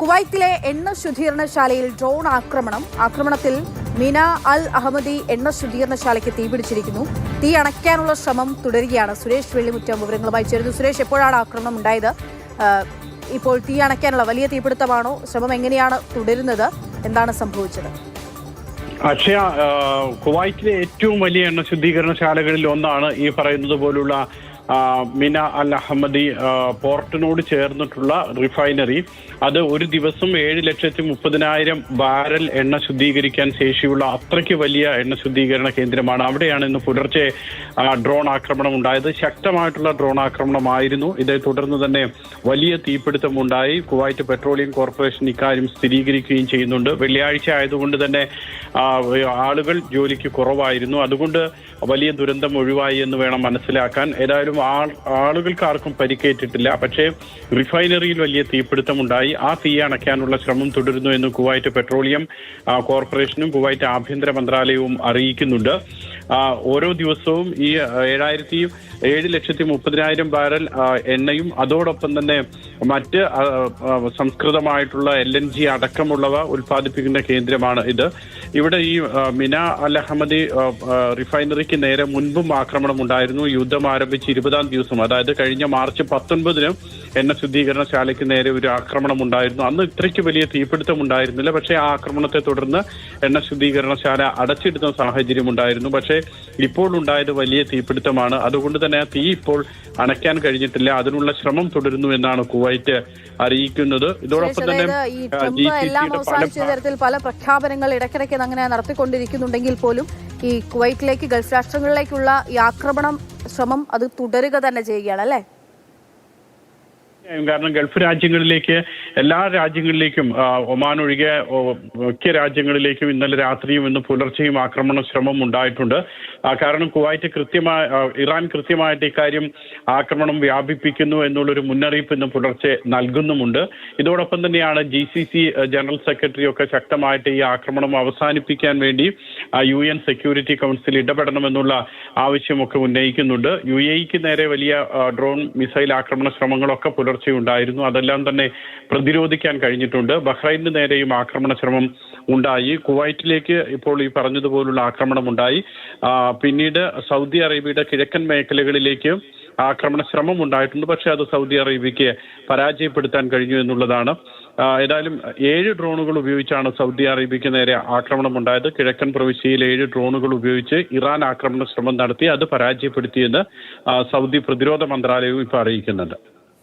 കുവൈത്തിലെ എണ്ണ ശുദ്ധീകരണശാലയിൽ ഡ്രോൺ ആക്രമണത്തിൽ മിന അൽ അഹമ്മദി എണ്ണ ശുദ്ധീകരണശാലയ്ക്ക് തീപിടിച്ചിരിക്കുന്നു. തീ അണയ്ക്കാനുള്ള ശ്രമം തുടരുകയാണ്. സുരേഷ് വെള്ളിമുറ്റം വിവരങ്ങളുമായി ചേരുന്നു. സുരേഷ്, എപ്പോഴാണ് ആക്രമണം ഉണ്ടായത്? ഇപ്പോൾ തീ അണയ്ക്കാനുള്ള വലിയ തീപിടുത്തമാണോ? ശ്രമം എങ്ങനെയാണ് തുടരുന്നത്? എന്താണ് സംഭവിച്ചത്? അക്ഷയ, കുവൈറ്റിലെ ഏറ്റവും വലിയ എണ്ണ ശുദ്ധീകരണശാലകളിൽ ഒന്നാണ് ഈ പറയുന്നത് പോലുള്ള മിന അൽ അഹമ്മദി പോർട്ടിനോട് ചേർന്നിട്ടുള്ള റിഫൈനറി. അത് ഒരു ദിവസം 7,30,000 ബാരൽ എണ്ണ ശുദ്ധീകരിക്കാൻ ശേഷിയുള്ള അത്രയ്ക്ക് വലിയ എണ്ണ ശുദ്ധീകരണ കേന്ദ്രമാണ്. അവിടെയാണ് ഇന്ന് പുലർച്ചെ ഡ്രോൺ ആക്രമണം ഉണ്ടായത്. ശക്തമായിട്ടുള്ള ഡ്രോൺ ആക്രമണമായിരുന്നു. ഇതേ തുടർന്ന് തന്നെ വലിയ തീപിടുത്തമുണ്ടായി. കുവൈറ്റ് പെട്രോളിയം കോർപ്പറേഷൻ ഇക്കാര്യം സ്ഥിരീകരിക്കുകയും ചെയ്യുന്നുണ്ട്. വെള്ളിയാഴ്ച ആയതുകൊണ്ട് തന്നെ ആളുകൾ ജോലിക്ക് കുറവായിരുന്നു. അതുകൊണ്ട് വലിയ ദുരന്തം ഒഴിവായി എന്ന് വേണം മനസ്സിലാക്കാൻ. ഏതായാലും ആളുകൾക്ക് ആർക്കും പരിക്കേറ്റിട്ടില്ല. പക്ഷേ റിഫൈനറിയിൽ വലിയ തീപിടുത്തമുണ്ടായി. ആ തീ അണയ്ക്കാനുള്ള ശ്രമം തുടരുന്നു എന്ന് കുവൈറ്റ് പെട്രോളിയം കോർപ്പറേഷനും കുവൈറ്റ് ആഭ്യന്തര മന്ത്രാലയവും അറിയിക്കുന്നുണ്ട്. ഓരോ ദിവസവും ഈ 7,30,000 ബാരൽ എണ്ണയും അതോടൊപ്പം തന്നെ മറ്റ് സംസ്കൃതമായിട്ടുള്ള LNG അടക്കമുള്ളവ ഉൽപ്പാദിപ്പിക്കുന്ന കേന്ദ്രമാണ് ഇത്. ഇവിടെ ഈ മിന അൽ അഹമ്മദി റിഫൈനറിക്ക് നേരെ മുൻപും ആക്രമണം ഉണ്ടായിരുന്നു. യുദ്ധം ആരംഭിച്ച് 20-ാം ദിവസം, അതായത് കഴിഞ്ഞ മാർച്ച് 19-ന് എണ്ണ ശുദ്ധീകരണശാലയ്ക്ക് നേരെ ഒരു ആക്രമണം ഉണ്ടായിരുന്നു. അന്ന് ഇത്രയ്ക്ക് വലിയ തീപിടുത്തം ഉണ്ടായിരുന്നില്ല. പക്ഷേ ആ ആക്രമണത്തെ തുടർന്ന് എണ്ണ ശുദ്ധീകരണശാല അടച്ചിടുന്ന സാഹചര്യം ഉണ്ടായിരുന്നു. പക്ഷേ ഇപ്പോൾ ഉണ്ടായത് വലിയ തീപിടുത്തമാണ്. അതുകൊണ്ട് തന്നെ ആ തീ ഇപ്പോൾ അണയ്ക്കാൻ കഴിഞ്ഞിട്ടില്ല. അതിനുള്ള ശ്രമം തുടരുന്നു എന്നാണ് കുവൈറ്റ് അറിയിക്കുന്നത്. ഇതോടൊപ്പം തന്നെ പല പ്രഖ്യാപനങ്ങൾ ഇടയ്ക്കിടയ്ക്ക് അങ്ങനെ നടത്തിക്കൊണ്ടിരിക്കുന്നുണ്ടെങ്കിൽ പോലും ഈ കുവൈറ്റിലേക്ക്, ഗൾഫ് രാഷ്ട്രങ്ങളിലേക്കുള്ള ഈ ആക്രമണം ശ്രമം അത് തുടരുക തന്നെ ചെയ്യുകയാണ്, അല്ലേ? കാരണം ഗൾഫ് രാജ്യങ്ങളിലേക്ക്, എല്ലാ രാജ്യങ്ങളിലേക്കും, ഒമാൻ ഒഴികെ മിക്ക രാജ്യങ്ങളിലേക്കും ഇന്നലെ രാത്രിയും ഇന്ന് പുലർച്ചെയും ആക്രമണ ശ്രമം ഉണ്ടായിട്ടുണ്ട്. കാരണം കുവൈറ്റ് ഇറാൻ കൃത്യമായിട്ട് ഇക്കാര്യം ആക്രമണം വ്യാപിപ്പിക്കുന്നു എന്നുള്ളൊരു മുന്നറിയിപ്പ് ഇന്ന് പുലർച്ചെ നൽകുന്നുമുണ്ട്. ഇതോടൊപ്പം തന്നെയാണ് GCC ജനറൽ സെക്രട്ടറി ഒക്കെ ശക്തമായിട്ട് ഈ ആക്രമണം അവസാനിപ്പിക്കാൻ വേണ്ടി UN സെക്യൂരിറ്റി കൗൺസിൽ ഇടപെടണമെന്നുള്ള ആവശ്യമൊക്കെ ഉന്നയിക്കുന്നുണ്ട്. UAEക്ക് നേരെ വലിയ ഡ്രോൺ മിസൈൽ ആക്രമണ ശ്രമങ്ങളൊക്കെ ഉണ്ടായിരുന്നു. അതെല്ലാം തന്നെ പ്രതിരോധിക്കാൻ കഴിഞ്ഞിട്ടുണ്ട്. ബഹ്റൈനു നേരെയും ആക്രമണ ശ്രമം ഉണ്ടായി. കുവൈറ്റിലേക്ക് ഇപ്പോൾ ഈ പറഞ്ഞതുപോലുള്ള ആക്രമണം ഉണ്ടായി. പിന്നീട് സൗദി അറേബ്യയുടെ കിഴക്കൻ മേഖലകളിലേക്ക് ആക്രമണ ശ്രമം ഉണ്ടായിട്ടുണ്ട്. പക്ഷേ അത് സൗദി അറേബ്യയ്ക്ക് പരാജയപ്പെടുത്താൻ കഴിഞ്ഞു എന്നുള്ളതാണ്. ഏതായാലും 7 ഡ്രോണുകൾ ഉപയോഗിച്ചാണ് സൗദി അറേബ്യയ്ക്ക് നേരെ ആക്രമണം ഉണ്ടായത്. കിഴക്കൻ പ്രവിശ്യയിൽ 7 ഡ്രോണുകൾ ഉപയോഗിച്ച് ഇറാൻ ആക്രമണ ശ്രമം നടത്തി. അത് പരാജയപ്പെടുത്തിയെന്ന് സൗദി പ്രതിരോധ മന്ത്രാലയവും ഇപ്പോൾ അറിയിക്കുന്നുണ്ട്.